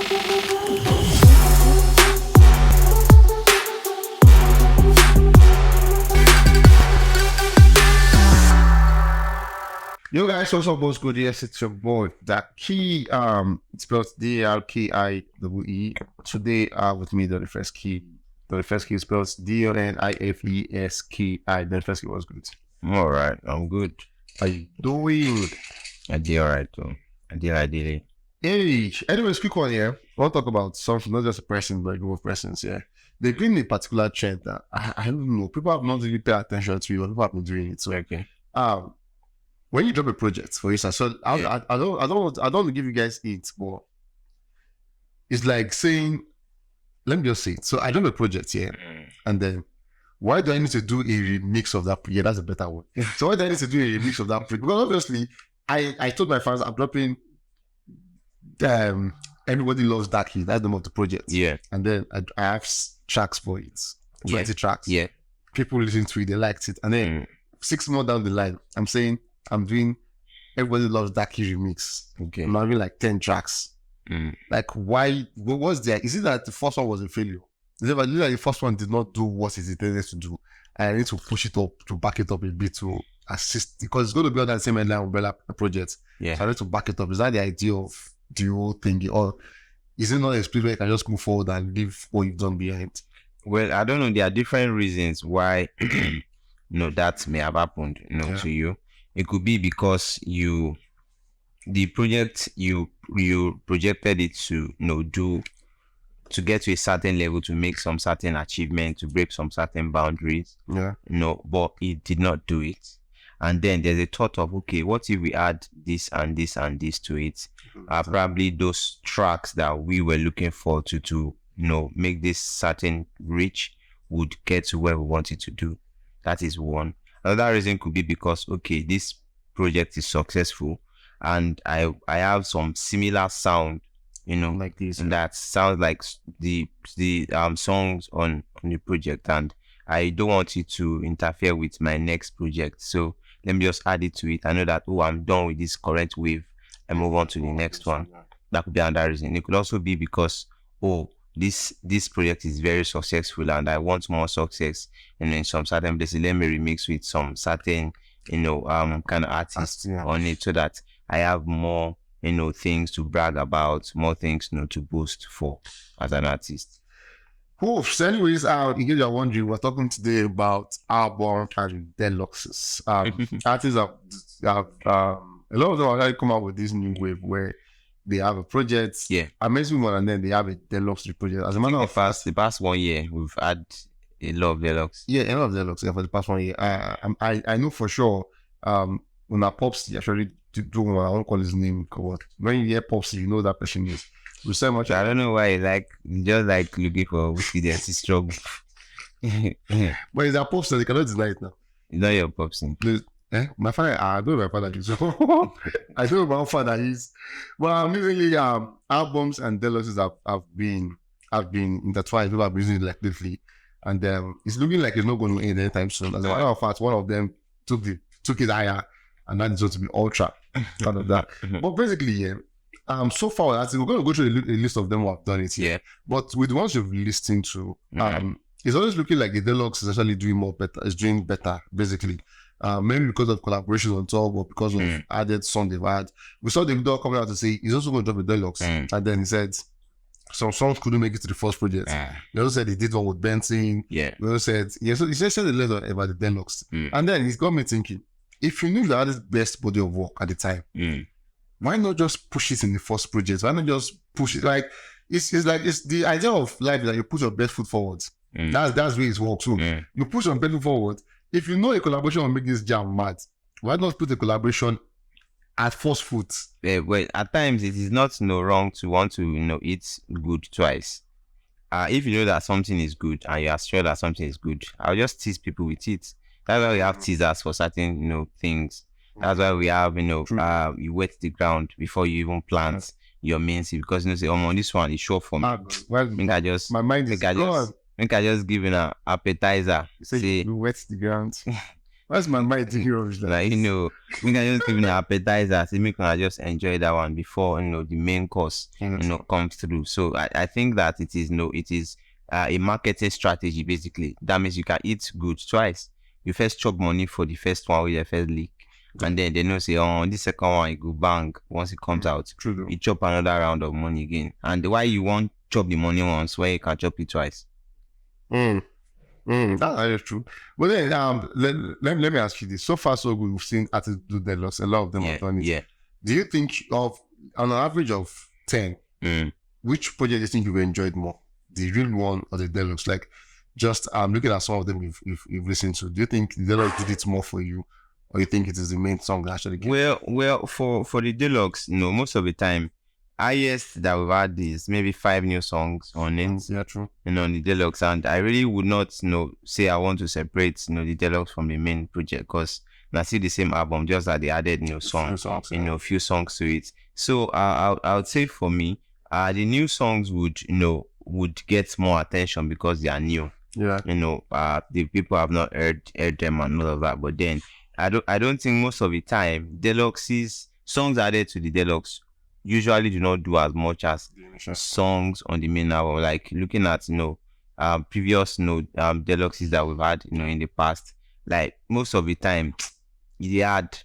Yo guys, what's up, boys? Good, yes, it's your boy, that key. It's spelled DLKIEE. Today, with me, the first key. The first key spells DONIFESKI. The first key was good. I'm all right. I'm good. How you doing? I did all right too. I did ideally. Hey, anyways, quick one here. I want to talk about something, not just a person, but a group of persons. Yeah, they've been a particular trend that I don't know. People have not really paid attention to it, but people have been doing it. So, Okay. When you drop a project, for instance, so I don't want to give you guys it, but it's like saying, let me just say it. So I drop a project here, and then why do I need to do a remix of that? Yeah, that's a better one. So why do I need to do a remix of that project? Because obviously, I told my fans I'm dropping. Everybody loves Darky. That's the name of the project. Yeah. And then I have tracks for it, 20 tracks. Yeah. People listen to it, they liked it, and then 6 more down the line, I'm saying I'm doing Everybody Loves Darky remix. Okay. I'm having like 10 tracks. Like, why? What was there? Is it that the first one was a failure? Is it that the first one did not do what it intended to do? And I need to push it up to back it up a bit to assist, because it's going to be on that same headline umbrella project. Yeah. So I need to back it up. Is that the idea of the whole thing, or is it not a split where you can just move forward and leave what you've done behind? Well, I don't know. There are different reasons why that may have happened. To you. It could be because the project you projected it to do to get to a certain level, to make some certain achievement, to break some certain boundaries. Yeah. But it did not do it. And then there's a thought of, okay, what if we add this and this and this to it? Probably those tracks that we were looking for to make this certain reach would get to where we want it to do. That is one. Another reason could be because, okay, this project is successful and I have some similar sound, Like this. that sounds like the songs on the project, and I don't want it to interfere with my next project. So let me just add it to it. I know that, I'm done with this current wave and move on to the next one. That could be another reason. It could also be because, this project is very successful and I want more success. And in some certain places, let me remix with some certain, kind of artists on it, so that I have more, things to brag about, more things, to boast for as an artist. Cool. So anyways, in case you're wondering, we're talking today about album and deluxes. Artists have a lot of them are come out with this new wave where they have a project, amazing one, and then they have a deluxe project. As a matter of fact, the past 1 year, we've had a lot of deluxe. Yeah, a lot of deluxe for the past 1 year. I know for sure. When our Popsy actually do one, I won't call his name. When you hear Popsy, you know that person is. We so much. I don't know why just like looking for whiskey there, it's struggle. But it's our Popsy, they cannot deny it now. It's not your Popsy. Please. My father, I don't know my father is. I don't know my father is. Well, mainly albums and deluxes have been intertwined. People have been using it like lately, and it's looking like it's not going to end anytime soon. As a matter of fact, one of them took it higher, and that is going to be ultra out of that. But basically, so far, I think we're going to go through a list of them who have done it here. But with the ones you've listened to, it's always looking like the deluxe is actually doing better, basically. Maybe because of collaborations on top, or because of added song they've had. We saw the video coming out to say he's also going to drop a deluxe, and then he said some songs couldn't make it to the first project. He also said he did one with Benson. Yeah. He also said so he said a letter about the deluxe, and then he's got me thinking: if you knew that this best body of work at the time, why not just push it in the first project? Why not just push it? Like it's the idea of life that you put your best foot forward. That's where it works. So you push your best foot forward. If you know a collaboration will make this jam mad, why not put a collaboration at first foot? Well, at times it is not wrong to want to eat good twice. If you know that something is good and you are sure that something is good, I'll just tease people with it. That's why we have teasers for certain things. That's why we have you wet the ground before you even plant your main seed, because say, on this one is sure for me. My mind is gone. I think I just give an appetizer. Say you wet the ground. What's my mind thinking of that? Like, we can just give an appetizer, so we can just enjoy that one before, the main course, comes through. So I think that it is a marketing strategy, basically. That means you can eat good twice. You first chop money for the first one with your first leak. And then they know say, oh, this second one, you go bang once it comes out. True. You chop another round of money again. And why you want chop the money once, why you can chop it twice? That is true. But then let me ask you this. So far, so good. We've seen artists do Deluxe. A lot of them have done it. Yeah. Do you think on an average of 10, which project do you think you've enjoyed more? The real one or the Deluxe? Like, just looking at some of them you've listened to. Do you think the Deluxe did it more for you? Or you think it is the main song that actually came? Well, for the Deluxe, most of the time, highest that we've had is maybe 5 new songs on it. Yeah, true. On the Deluxe, and I really would not, say I want to separate, the Deluxe from the main project, because I see the same album, just that they added new songs, few songs to it. So I would say for me, the new songs would get more attention because they are new. Yeah. The people have not heard them and all of that, but then I don't think most of the time Deluxe's songs added to the Deluxe usually do not do as much as songs on the main album. Like looking at previous Deluxes that we've had in the past, like most of the time they had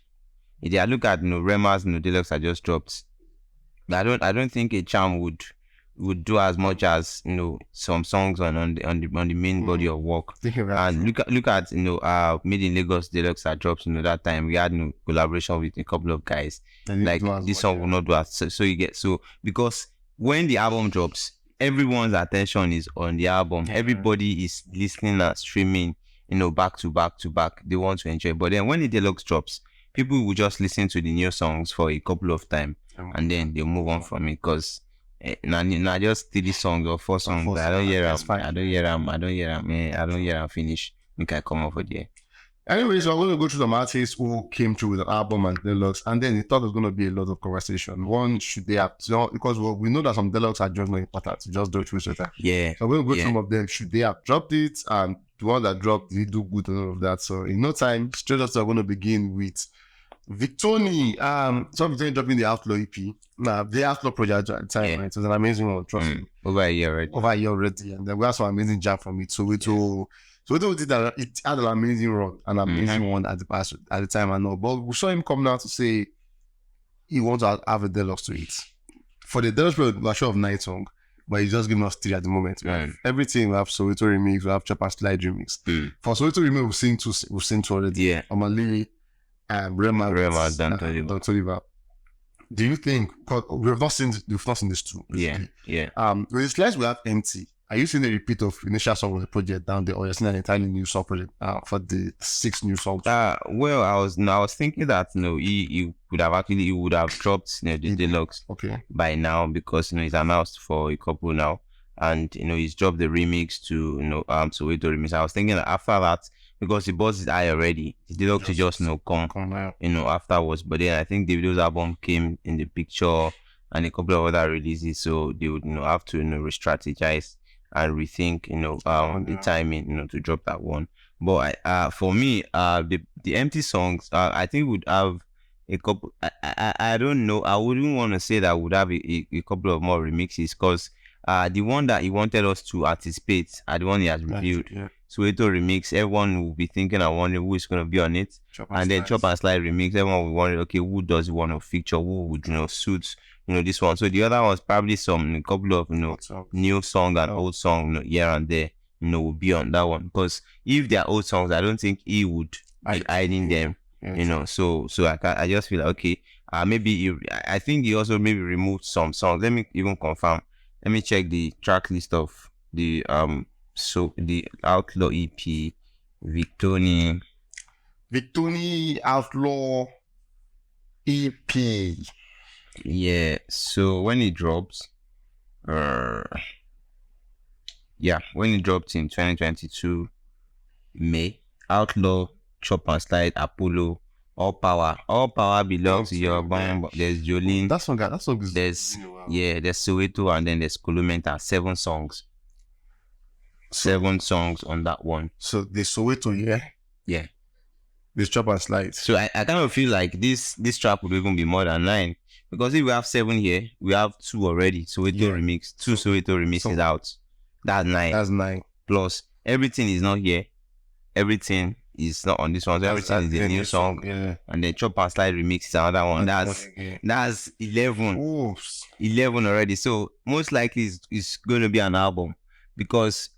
look at Rema's Deluxe I just dropped. I don't think a Charm would do as much as some songs on the main body of work. And look at Made in Lagos Deluxe that drops that time. We had collaboration with a couple of guys. Like this song will not do as so you get because when the album drops, everyone's attention is on the album. Everybody is listening and streaming back to back to back. They want to enjoy. But then when the Deluxe drops, people will just listen to the new songs for a couple of times and then they'll move on from it, because not just 3 songs or 4 songs. I don't hear them finish. Make I come over there. Anyway, so I'm going to go through some artists who came through with an album and Deluxe, and then we thought there's going to be a lot of conversation. One, should they have, because we know that some Deluxe are just not important to just do it with it. Yeah. So we're going to go through some of them. Should they have dropped it? And the one that dropped, did he do good and all of that? So in no time, straight up, we're going to begin with Victoni. So Victoni dropping the Outlaw EP. The Outlaw project at the time, right? It was an amazing one, trust me. Over a year already. And then we had some amazing jam from it. So it did that. It had an amazing run, an amazing one at the time, I know. But we saw him come out to say he wants to have a Deluxe to it. For the Deluxe project, we're sure of 9 songs, but he's just giving us 3 at the moment. Right. Everything, we have Soweto remix, we have Chop and Slide remix. For Soweto remix, we've seen 2 already. Yeah. Omali, Rema, Don Toliver. Do you think, because we've not seen these 2. Basically. Yeah. With the slides we have Empty. Are you seeing a repeat of initial song of the project down there, or you're seeing an entirely new song project for the 6 new songs? Well, I was thinking that he would have dropped the Deluxe by now, because he's announced for a couple now, and he's dropped the remix to Soweto remix. I was thinking that after that, because he bought his eye already, the Deluxe to just come afterwards. But then I think Davido's album came in the picture and a couple of other releases, so they would have to re-strategize and rethink the timing to drop that one. But for me, the Empty songs, I think would have a couple. I don't know, I wouldn't want to say that would have a couple of more remixes, because the one that he wanted us to anticipate are the one he has reviewed. Soweto remix, everyone will be thinking and wondering who is going to be on it. Chop and Slide remix, everyone will wonder, okay, who does he want to feature, who would suit this one. So the other one's probably a couple of new song and old song here and there will be on that one, because if they're old songs, I don't think he would be hiding them. So I just feel like, okay, maybe I think he also maybe removed some songs. Let me even confirm. Let me check the track list of the the Outlaw EP, Victoni Outlaw EP. Yeah, so when it drops, when it dropped in 2022 May, Outlaw, Chop and Slide, Apollo, All Power belongs to your band. There's Jolene. That song is there's Soweto, and then there's Kolomenta. 7 songs. 7 songs on that one. So the Soweto, yeah. This chop and slide. So I kind of feel like this track would even be more than 9. Because if we have 7 here, we have 2 already. Soweto remix. 2 Soweto remixes out. That's 9. That's 9. Plus, everything is not here. Everything is not on this one. So everything is a new song. Yeah. And then Chop and Slide remix is another one. That's 11. Ooh. 11 already. So most likely it's going to be an album. Because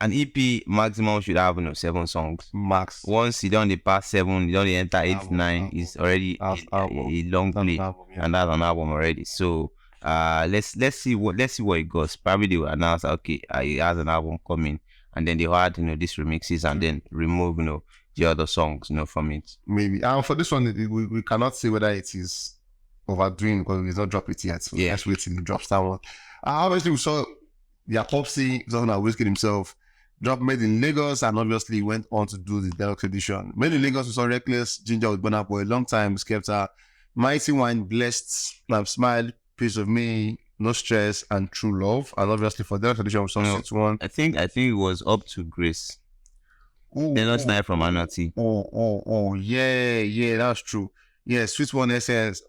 an EP maximum should have 7 songs. Max. Once you don't pass 7, you don't enter 8, 9, it's already a long play, and that's an album already. So let's see what it goes. Probably they will announce okay, he has an album coming, and then they will add these remixes and then remove the other songs from it. Maybe for this one we cannot say whether it is overdoing because we've not dropped it yet. So let's wait till it drops that one. Obviously we saw Popsy talking about Wizkid himself. Dropped Made in Lagos and obviously went on to do the Deluxe edition. Made in Lagos, we saw Reckless, Ginger with Burna Boy, Long Time, Skepta, Mighty Wine, Blessed, Smile, Piece of Me, No Stress, and True Love. And obviously for Deluxe edition, we saw Sweet One. I think it was Up to Grace. Deluxe Night from Anati. Yeah, that's true. Yeah, Sweet One Essence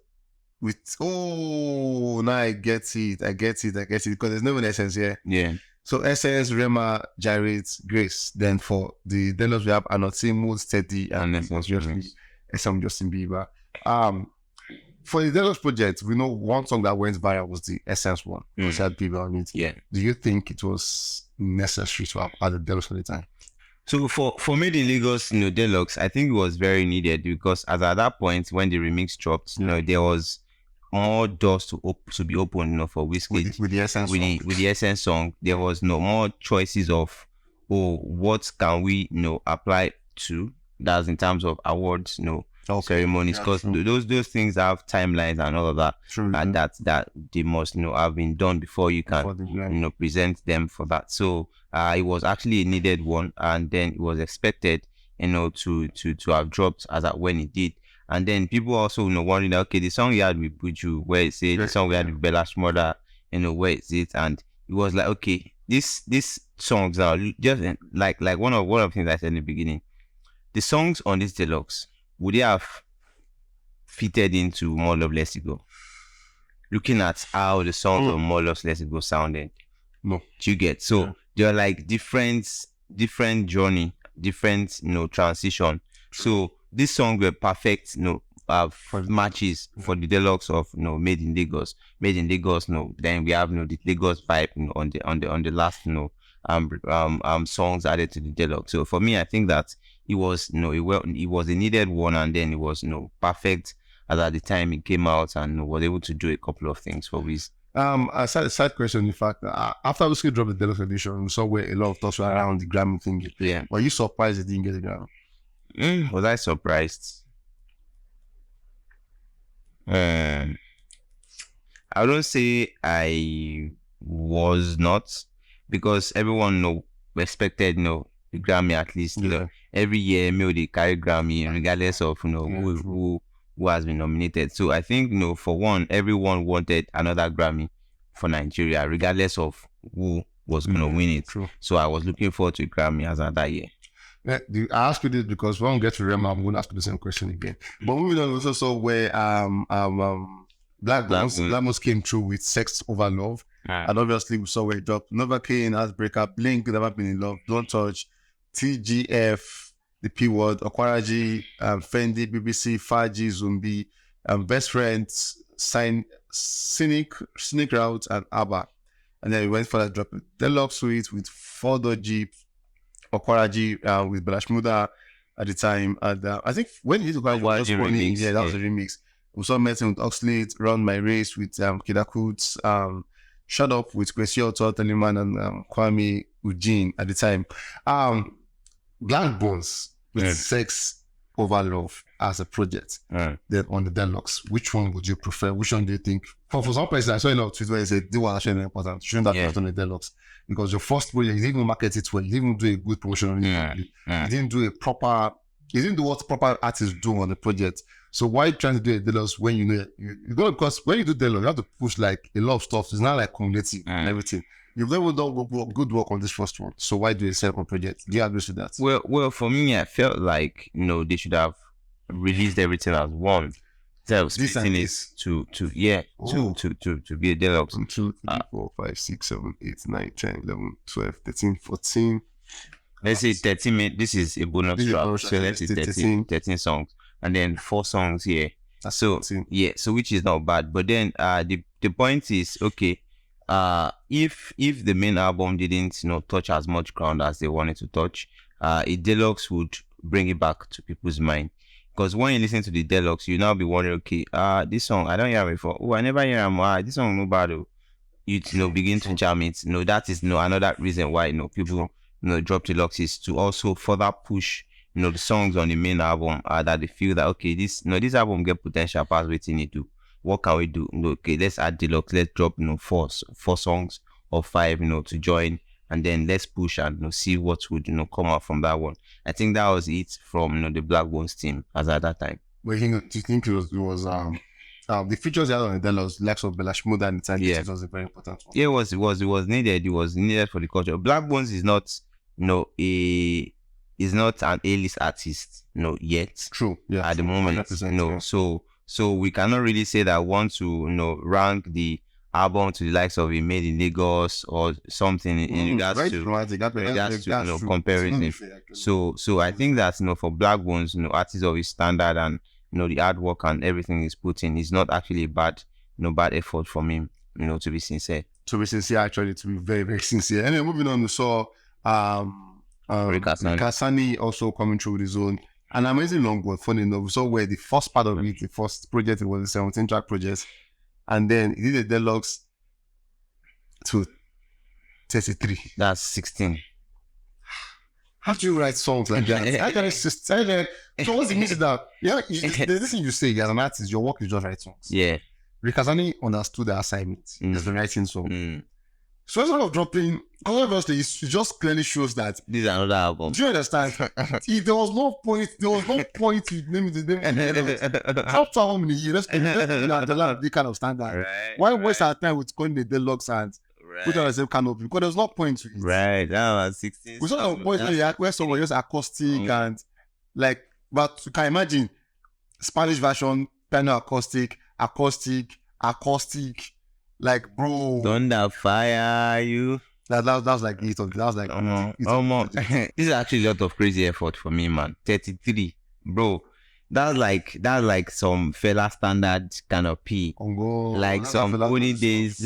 with now I get it because there's no one Essence here. Yeah. So Essence, Rema, Jarrett, Grace. Then for the Deluxe we have Anoti, Mood, Steady, and obviously SM Justin Bieber. For the Deluxe project, we know one song that went viral was the Essence one. Which had Bieber on it. Yeah. Do you think it was necessary to have added Deluxe at the time? So for Made in Lagos, Deluxe, I think it was very needed because as at that point when the remix dropped, there was more doors to be opened, for Wizkid with the Essence song. With the Essence song, there was more choices of what can we apply to. That's in terms of awards, ceremonies, because those things have timelines and all of that. True, and that they must have been done before you can present them for that. So it was actually a needed one, and then it was expected to have dropped as at when it did. And then people also wondering, okay, the song you had with Buju, where is it? The song we had with Bella Shmurda, where is it? And it was like, okay, these songs are just like one of the things I said in the beginning. The songs on this Deluxe, would they have fitted into More Love, Less Go? Looking at how the songs of More Love, Less Go sounded. No. Do you get? So they're like different journey, different transition. So this song were perfect, for matches for the Deluxe of Made in Lagos. Made in Lagos, then we have the Lagos vibe on the last songs added to the Deluxe. So for me, I think that it was it was a needed one, and then it was perfect as at the time it came out, and was able to do a couple of things for Wiz. A side question, in fact, after Wizkid dropped the Deluxe edition, we saw where a lot of thoughts were around the Grammy thing. Yeah. Were you surprised it didn't get a Grammy? Was I surprised? I don't say I was not, because everyone respected the Grammy at least. Every year they carry Grammy regardless of who has been nominated. So I think for one, everyone wanted another Grammy for Nigeria regardless of who was going to win it. True. So I was looking forward to a Grammy as at that year. I ask you this because when we get to Rema, I'm going to ask you the same question again. But moving on, we also saw where Black Bones came through with Sex Over Love. And obviously we saw where it dropped Nova Kane, Has Breakup, Blink, Never Been in Love, Don't Touch, TGF, The P Word, Okwaraji, Fendi, BBC, Faji, Zumbi, Best Friends, Cynic Route, and ABBA. And then we went for that drop Deluxe Suite with 4G, Okwaraji with Bella Shmurda at the time. And I think when he took Okwaraji, that was a remix. We saw Metin with Oxlade, Run My Race with Kida Koots, Shut Up with Kwesi Otto, Teleman, and Kwame Eugene at the time. Black Bones with Sex Over Love as a project. Then on the Deluxe, which one would you prefer? Which one do you think? For some person, I saw a lot of tweets where they said, they were actually important. Shouldn't that on the Deluxe? Because your first project, you didn't even market it well. You didn't even do a good promotion on it. You didn't do a proper isn't what proper artists do on the project. So why trying to do a deluxe when you know you don't, because when you do deluxe, you have to push like a lot of stuff. It's not like cumulative and everything. You've never done good work on this first one. So why do a second project? Do you agree with that? Well, for me, I felt like they should have released everything as one. So splitting it to be a deluxe. 1, 2, 3, 4, 5, 6, 7, 8, 9, 10, 11, 12, 13, 14. Let's say 13 minutes. This is a bonus track. So let's say 13 songs. And then 4 songs here. So which is not bad. But then the point is, okay, if the main album didn't touch as much ground as they wanted to touch, a deluxe would bring it back to people's mind. Because when you listen to the deluxe, you now be wondering, okay, this song I don't hear before. Oh, I never hear him. This song no bad. You begin to jam it. That is another reason why people drop deluxes, to also further push the songs on the main album that they feel that, okay, this album get potential past waiting it do. What can we do? Okay, let's add deluxe. Let's drop 4 songs or 5 to join, and then let's push and see what would come out from that one. I think that was it from the Black Bones team as at that time. But do you think it was the features they had on the deluxe, likes of Bella Shmurda and the it was a very important one. Yeah, it was needed. It was needed for the culture. Black Bones is not is not an A-list artist yet. True. Yeah. At the moment, so we cannot really say that want to rank the album to the likes of a Made in Lagos or something in regards to comparison. So I think that for Black Bones, artists of his standard and the hard work and everything is put in, is not actually bad effort from him, to be sincere. Actually, to be very, very sincere. And then moving on, we saw Rikasani also coming through with his own an amazing long one. Funny enough, we saw where the first part of it, the first project, it was a 17-track project, and then he did a deluxe to 33. That's 16. How do you write songs like that? So what's the meaning of that? Yeah, this thing you say as an artist, your work is just write songs. Yeah. Rikasani understood the assignment. It's the writing song. So instead of dropping, obviously, it just clearly shows that this is another album. Do you understand? There was no point to name it. After how many years, the kind of standard. Right, why waste our time with calling the deluxe and put on the same canopy? Because there's no point to it. Right, that was 16. We saw a point where someone just acoustic and like, but you can imagine Spanish version, piano acoustic. Like, bro, Thunder Fire you. That was like it. That was like this is actually a lot of crazy effort for me, man. 33, bro. That's like some fella standard kind of P. Like some olden days,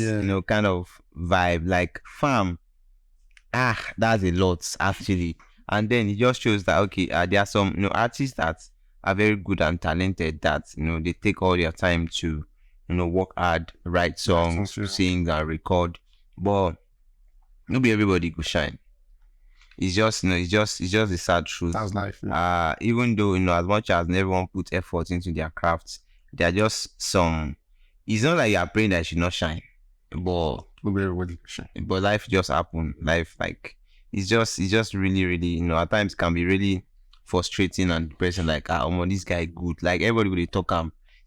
kind of vibe. Like fam. That's a lot actually. And then it just shows that okay, there are some artists that are very good and talented that they take all their time to work hard, write songs, sing and record, but not be everybody go shine. It's just it's just the sad truth. That's life. Yeah. Even though as much as everyone put effort into their crafts, there are just some. It's not like you're praying that it should not shine, but life just happen. Life it's just really really at times can be really frustrating and depressing. Like this guy good. Like everybody will talk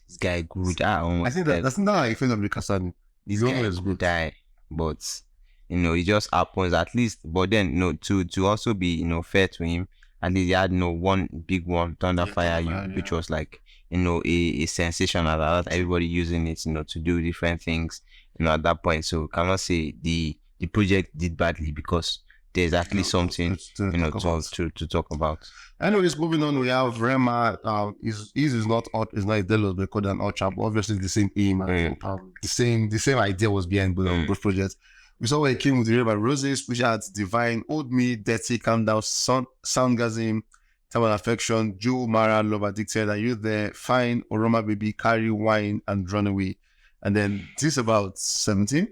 this guy good. I think that's not how I feel of Rikasani. This guy is good guy, but it just happens at least. But then to also be fair to him, at least he had one big one, Thunder Fire You, which was like a sensation at that. Everybody using it to do different things at that point. So cannot say the project did badly because there's actually something to talk about. Anyways, moving on, we have Rema. Is not a deluxe record and Ultra, but obviously the same aim and the same idea was behind both projects. We saw where he came with the Rema Roses, which had Divine, Old Me, Dirty, Calm Down, Soundgasm, Time and Affection, Jewel, Mara, Love Addicted, Are You There, Fine, Oroma Baby, Carry, Wine, and Runaway. And then this about 17?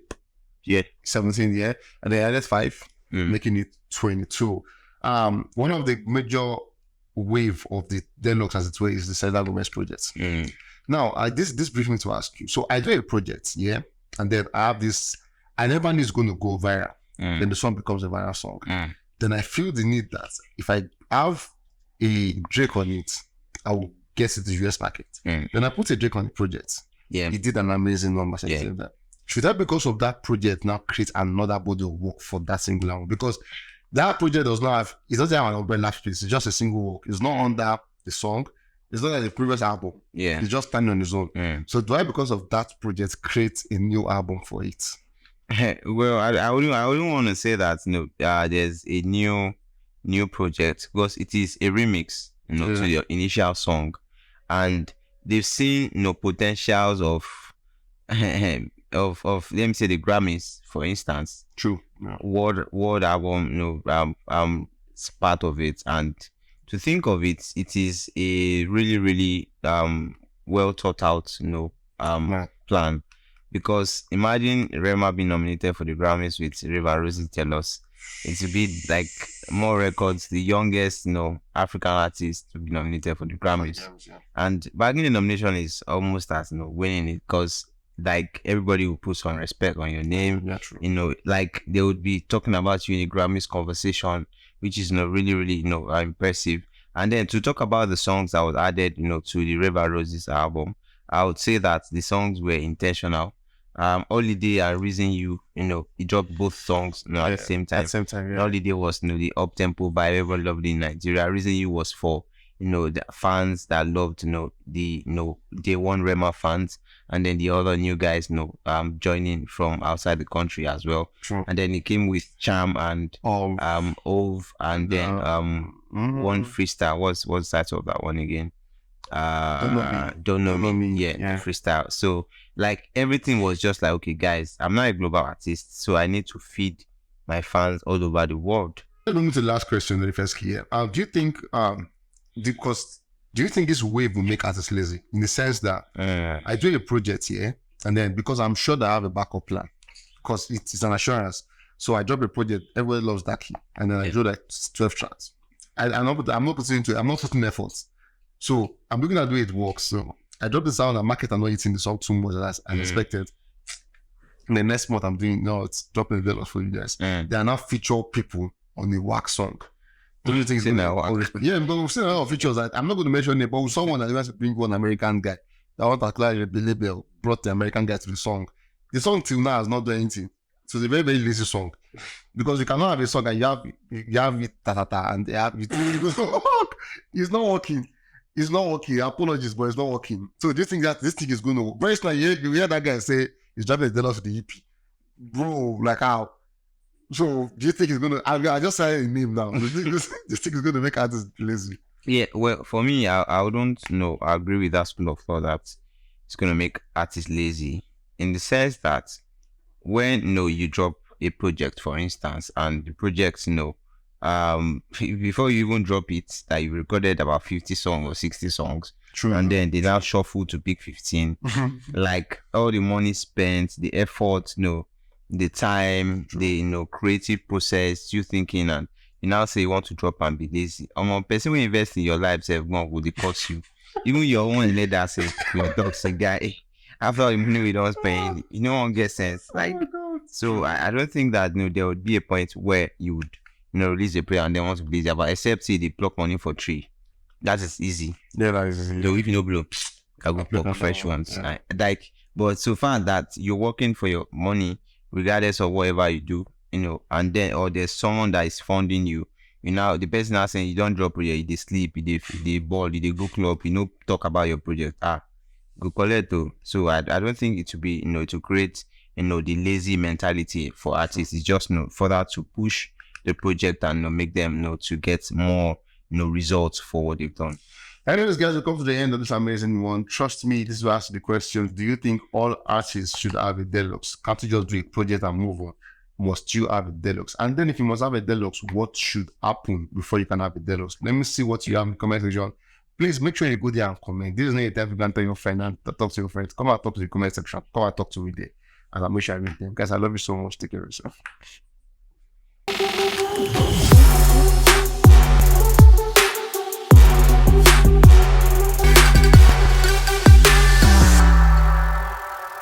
Yeah. 17, yeah. And they added 5. Making it 22. One of the major wave of the Deluxe as it were is the Selena Gomez project. Now, this brings me to ask you. So I do a project, yeah, and then I have this. I never knew it's going to go viral. Then the song becomes a viral song. Then I feel the need that if I have a Drake on it, I will get it to the US market. Then I put a Drake on the project. Yeah. He did an amazing number. Yeah. Should I, because of that project, now create another body of work for that single one? Because that project does not have, it doesn't have an umbrella space. It's just a single work. It's not under the song. It's not like the previous album. Yeah. It's just standing on its own. So do I, because of that project, create a new album for it? Well, I wouldn't want to say that there's a new project, because it is a remix, to your initial song, and they've seen potentials of let me say the Grammys, for instance. True. Yeah. World album, it's part of it, and to think of it, it is a really well thought out plan. Because imagine Rema being nominated for the Grammys with River Rosie Telos. It would be like more records, the youngest, African artist to be nominated for the Grammys. Yeah. And bagging the nomination is almost as winning it, because like everybody will put some respect on your name. Yeah, true. Like they would be talking about you in the Grammys conversation, which is really impressive. And then to talk about the songs that was added, to the River Roses album, I would say that the songs were intentional. Holiday and Reason You, he dropped both songs at the same time. Yeah. Holiday was the up tempo vibe everybody loved in Nigeria. Reason You was for the fans that loved the day one Rema fans, and then the other new guys joining from outside the country as well. True. And then it came with Charm and Ove, and then one freestyle. What's the title of that one again? Don't know me. Yeah, freestyle. So like everything was just like, okay guys, I'm not a global artist, so I need to feed my fans all over the world. Let's move to the last question very first here. Do you think this wave will make artists lazy, in the sense that I do a project here, and then because I'm sure that I have a backup plan, because it's an assurance, so I drop a project, everybody loves that key, and then I do like 12 tracks. I'm not putting into it, I'm not putting efforts. So I'm looking at the way it works. So I dropped the sound and market, I'm not eating the song too much as expected. And the next month I'm doing, it's dropping the Deluxe for you guys. They are now feature people on the wax song. Don't you think it's yeah, because we've seen a lot of features. I'm not going to mention it, but with someone that wants to bring one American guy, that want to clear the label, brought the American guy to the song. The song till now has not done anything. So it's a very, very lazy song. Because you cannot have a song and you have it ta-ta-ta and they have it. It's not working. It's not working. Apologies, but it's not working. So do you think that this thing is going to work? Very like you hear that guy say he's dropping the Deluxe with the EP. Bro, like how? So do you think it's going to... I just said a name now. Do you think this thing is going to make artists lazy? Yeah, well, for me, I wouldn't I agree with that school of thought that it's going to make artists lazy, in the sense that when you drop a project, for instance, and the project, before you even drop it, that you recorded about 50 songs or 60 songs. True. And then they now shuffle to pick 15. Like all the money spent, the effort, the time, the creative process, you thinking, and you now say you want to drop and be lazy. Person will invest in your life, say, would it cost you? Even your own leader say, your dog say, guy, after all the money we don't spend, no one gets sense. Like, so I don't think that there would be a point where you would release a prayer and then want to release it, but except say they block money for 3. That is easy. Yeah, that is easy. So if you blow, I go block fresh ones. Yeah. But so far that you're working for your money, regardless of whatever you do, and then or there's someone that is funding you, the person now saying you don't drop project, they sleep, they ball, they go club, talk about your project. Go collect though. So I don't think it to be to create the lazy mentality for artists. It's just further to push the project and make them to get more results for what they've done. Anyways, guys, we come to the end of this amazing one. Trust me, this will ask the question: do you think all artists should have a Deluxe? Can't you just do a project and move on? Must you have a Deluxe? And then if you must have a Deluxe, what should happen before you can have a Deluxe? Let me see what you have in the comment section. Please make sure you go there and comment. This is not a time you can tell your friend and talk to your friends. Come and talk to the comment section. Come and talk to me there. And I'll make sure I read them. Guys, I love you so much. Take care of yourself.